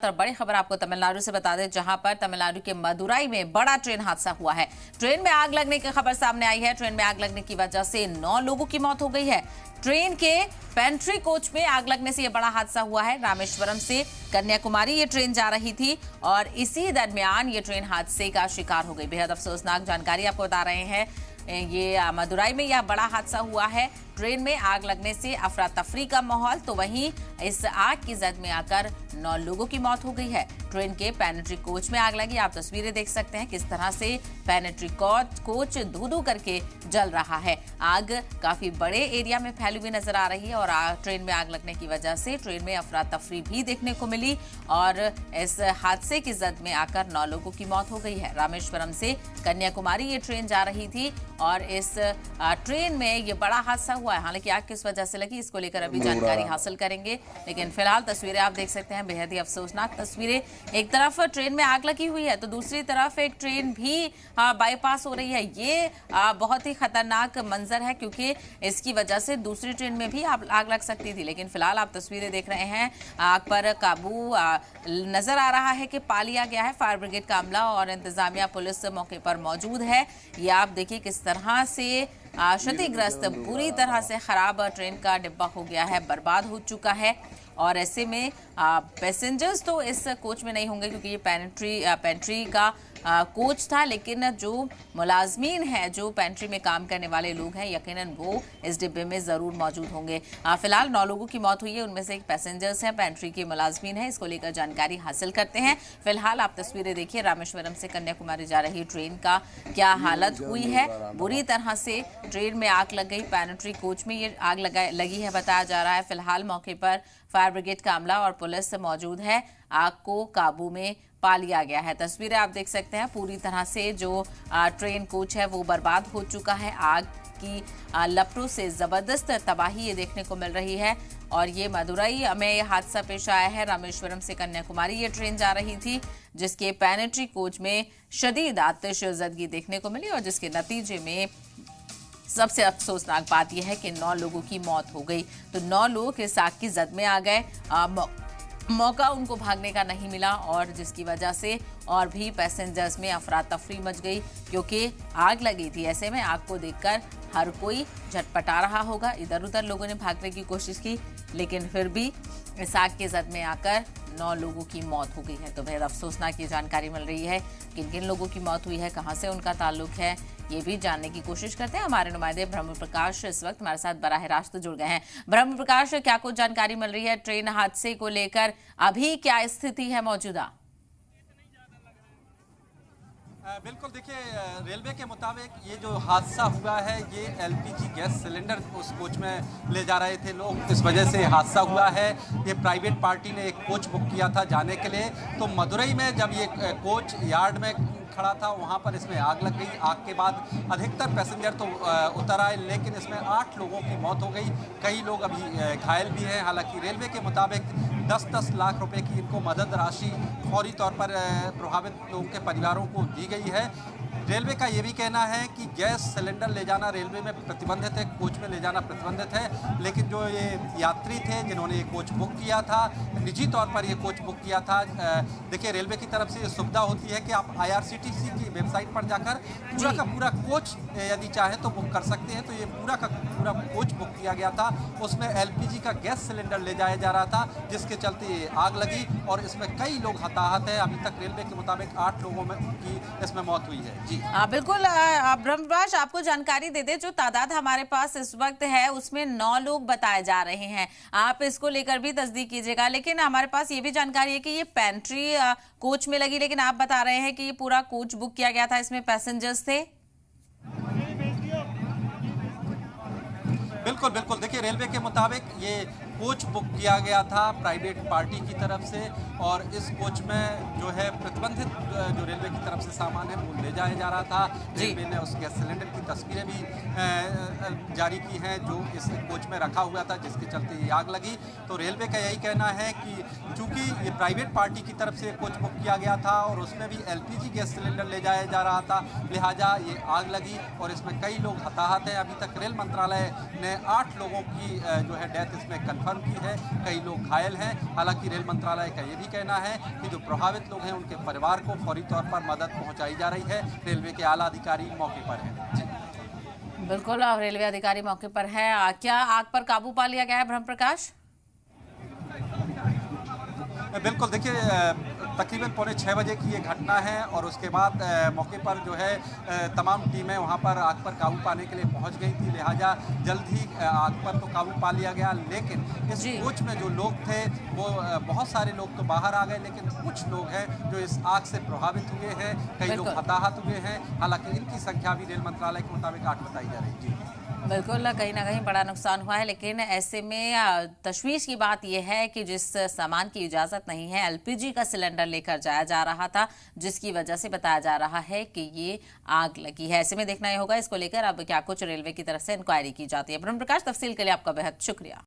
और बड़ी खबर आपको तमिलनाडु से बता दें, जहां पर तमिलनाडु के मदुराई में बड़ा ट्रेन हादसा हुआ है। ट्रेन में आग लगने की खबर सामने आई है। ट्रेन में आग लगने की वजह से 9 लोगों की मौत हो गई है। ट्रेन के पेंट्री कोच में आग लगने से यह बड़ा हादसा हुआ है। रामेश्वरम से कन्याकुमारी ये ट्रेन जा रही थी और इसी दरमियान ये ट्रेन हादसे का शिकार हो गई। बेहद अफसोसनाक जानकारी आपको बता रहे हैं। ये मदुराई में यह बड़ा हादसा हुआ है। ट्रेन में आग लगने से अफरा तफरी का माहौल, तो वहीं इस आग की जद में आकर 9 लोगों की मौत हो गई है। ट्रेन के पेनेट्री कोच में आग लगी। आप तस्वीरें देख सकते हैं किस तरह से पेनेट्री कोच धू-धू करके जल रहा है। आग काफी बड़े एरिया में फैली हुई नजर आ रही है और ट्रेन में आग लगने की वजह से ट्रेन में अफरा तफरी भी देखने को मिली और इस हादसे की जद में आकर 9 लोगों की मौत हो गई है। रामेश्वरम से कन्याकुमारी ये ट्रेन जा रही थी और इस ट्रेन में ये बड़ा हादसा हुआ है। हालांकि आग किस वजह से लगी, इसको लेकर अभी जानकारी हासिल करेंगे, लेकिन फिलहाल तस्वीरें आप देख सकते हैं, बेहद ही अफसोसनाक तस्वीरें। एक तरफ ट्रेन में आग लगी हुई है तो दूसरी तरफ एक ट्रेन भी बाईपास हो रही है। ये बहुत ही खतरनाक मंजर है क्योंकि इसकी वजह से दूसरी ट्रेन में भी आग लग सकती थी। लेकिन फिलहाल आप तस्वीरें देख रहे हैं, आग पर काबू नजर आ रहा है कि पा लिया गया है। फायर ब्रिगेड का अमला और इंतजामिया पुलिस मौके पर मौजूद है। ये आप देखिए किस तरह से क्षतिग्रस्त, पूरी तरह से खराब ट्रेन का डिब्बा हो गया है, बर्बाद हो चुका है। और ऐसे में पैसेंजर्स तो इस कोच में नहीं होंगे क्योंकि ये पेंट्री का कोच था, लेकिन जो मुलाजमीन हैं, जो पेंट्री में काम करने वाले लोग हैं, यकीनन वो इस डिब्बे में जरूर मौजूद होंगे। फिलहाल 9 लोगों की मौत हुई है, उनमें से एक पैसेंजर्स हैं, पेंट्री के मुलाजमीन हैं। इसको लेकर जानकारी हासिल करते हैं। फिलहाल आप तस्वीरें देखिए, रामेश्वरम से कन्याकुमारी जा रही ट्रेन का क्या हालत हुई है। बुरी तरह से ट्रेन में आग लग गई। पेंट्री कोच में ये आग लगी है बताया जा रहा है। फिलहाल मौके पर फायर ब्रिगेड का अमला और पुलिस मौजूद है। आग को काबू में पा लिया गया है। तस्वीरें आप देख सकते हैं, पूरी तरह से जो ट्रेन कोच है वो बर्बाद हो चुका है। आग की लपटों से जबरदस्त तबाही ये देखने को मिल रही है और ये मदुराई में ये हादसा पेश आया है। रामेश्वरम से कन्याकुमारी ये ट्रेन जा रही थी जिसके पेनेट्री कोच में शदीद आतिशज़दगी देखने को मिली और जिसके नतीजे में सबसे अफसोसनाक बात यह है कि 9 लोगों की मौत हो गई। तो 9 लोग इस आग की जद में आ गए, मौका उनको भागने का नहीं मिला और जिसकी वजह से और भी पैसेंजर्स में अफरा तफरी मच गई क्योंकि आग लगी थी। ऐसे में आग को देखकर हर कोई झटपटा रहा होगा। इधर उधर लोगों ने भागने की कोशिश की, लेकिन फिर भी इस आग के जद में आकर 9 लोगों की मौत हो गई है। तो बेहद अफसोसनाक ये जानकारी मिल रही है। किन किन लोगों की मौत हुई है, कहां से उनका ताल्लुक है, ये भी जानने की कोशिश करते हैं। हमारे नुमाइंदे ब्रह्म प्रकाश इस वक्त हमारे साथ बराह रास्त जुड़ गए हैं। ब्रह्म प्रकाश, क्या कुछ जानकारी मिल रही है ट्रेन हादसे को लेकर, अभी क्या स्थिति है मौजूदा? बिल्कुल, देखिए रेलवे के मुताबिक ये जो हादसा हुआ है ये एलपीजी गैस सिलेंडर उस कोच में ले जा रहे थे लोग, इस वजह से हादसा हुआ है। ये प्राइवेट पार्टी ने एक कोच बुक किया था जाने के लिए, तो मदुरई में जब ये कोच यार्ड में खड़ा था वहाँ पर इसमें आग लग गई। आग के बाद अधिकतर पैसेंजर तो उतर आए, लेकिन इसमें 8 लोगों की मौत हो गई, कई लोग अभी घायल भी हैं। हालांकि रेलवे के मुताबिक 10-10 लाख रुपए की इनको मदद राशि फौरी तौर पर प्रभावित लोगों के परिवारों को दी गई है। रेलवे का ये भी कहना है कि गैस सिलेंडर ले जाना रेलवे में प्रतिबंधित है, कोच में ले जाना प्रतिबंधित है, लेकिन जो ये यात्री थे जिन्होंने ये कोच बुक किया था, निजी तौर पर ये कोच बुक किया था, देखिए रेलवे की तरफ से ये सुविधा होती है कि आप IRCTC की वेबसाइट पर जाकर पूरा का पूरा कोच यदि चाहे तो बुक कर सकते हैं। तो ये पूरा का पूरा कोच बुक किया गया था, उसमें LPG का गैस सिलेंडर ले जाया जा रहा था, जिसके चलते ये आग लगी और इसमें कई लोग हताहत हैं। अभी तक रेलवे के मुताबिक 8 लोगों में की इसमें मौत हुई है। जी बिल्कुल, ब्रह्मप्रकाश आपको जानकारी दे दे, जो तादाद हमारे पास इस वक्त है उसमें 9 लोग बताए जा रहे हैं। आप इसको लेकर भी तस्दीक कीजिएगा, लेकिन हमारे पास ये भी जानकारी है कि ये पेंट्री कोच में लगी, लेकिन आप बता रहे हैं कि ये पूरा कोच बुक किया गया था, इसमें पैसेंजर्स थे। बिल्कुल बिल्कुल, देखिए रेलवे के मुताबिक ये कोच बुक किया गया था प्राइवेट पार्टी की तरफ से और इस कोच में जो है प्रतिबंधित जो रेलवे की तरफ से सामान है वो ले जाया जा रहा था। रेलवे ने उस गैस सिलेंडर की तस्वीरें भी जारी की हैं जो इस कोच में रखा हुआ था, जिसके चलते ये आग लगी। तो रेलवे का यही कहना है कि चूँकि ये प्राइवेट पार्टी की तरफ से कोच बुक किया गया था और उसमें भी LPG गैस सिलेंडर ले जाया जा रहा था, लिहाजा ये आग लगी और इसमें कई लोग हताहत हैं। अभी तक रेल मंत्रालय ने 8 लोगों की जो है डेथ इसमें कन्फर्म कंफर्म की है। कई लोग घायल हैं। हालांकि रेल मंत्रालय का ये भी कहना है कि जो प्रभावित लोग हैं उनके परिवार को फौरी तौर पर मदद पहुंचाई जा रही है। रेलवे के आला अधिकारी मौके पर हैं। जी बिल्कुल, और रेलवे अधिकारी मौके पर है। क्या आग पर काबू पा लिया गया है ब्रह्म प्रकाश? बिल्कुल, देखिए तकरीबन पौने 6 बजे की ये घटना है और उसके बाद मौके पर जो है तमाम टीमें वहाँ पर आग पर काबू पाने के लिए पहुँच गई थी। लिहाजा जल्द ही आग पर तो काबू पा लिया गया, लेकिन इस जी। कोच में जो लोग थे वो बहुत सारे लोग तो बाहर आ गए, लेकिन कुछ लोग हैं जो इस आग से प्रभावित हुए हैं। कई लोग बिल्कुल। हताहत हुए हैं। हालांकि इनकी संख्या भी रेल मंत्रालय के मुताबिक 8 बताई जा रही है। जी बिल्कुल, कहीं ना कहीं बड़ा नुकसान हुआ है, लेकिन ऐसे में तशवीश की बात यह है कि जिस सामान की इजाजत नहीं है, एलपीजी का सिलेंडर लेकर जाया जा रहा था, जिसकी वजह से बताया जा रहा है कि ये आग लगी है। ऐसे में देखना ये होगा इसको लेकर अब क्या कुछ रेलवे की तरफ से इंक्वायरी की जाती है। ब्रह्म प्रकाश, तफसील के लिए आपका बेहद शुक्रिया।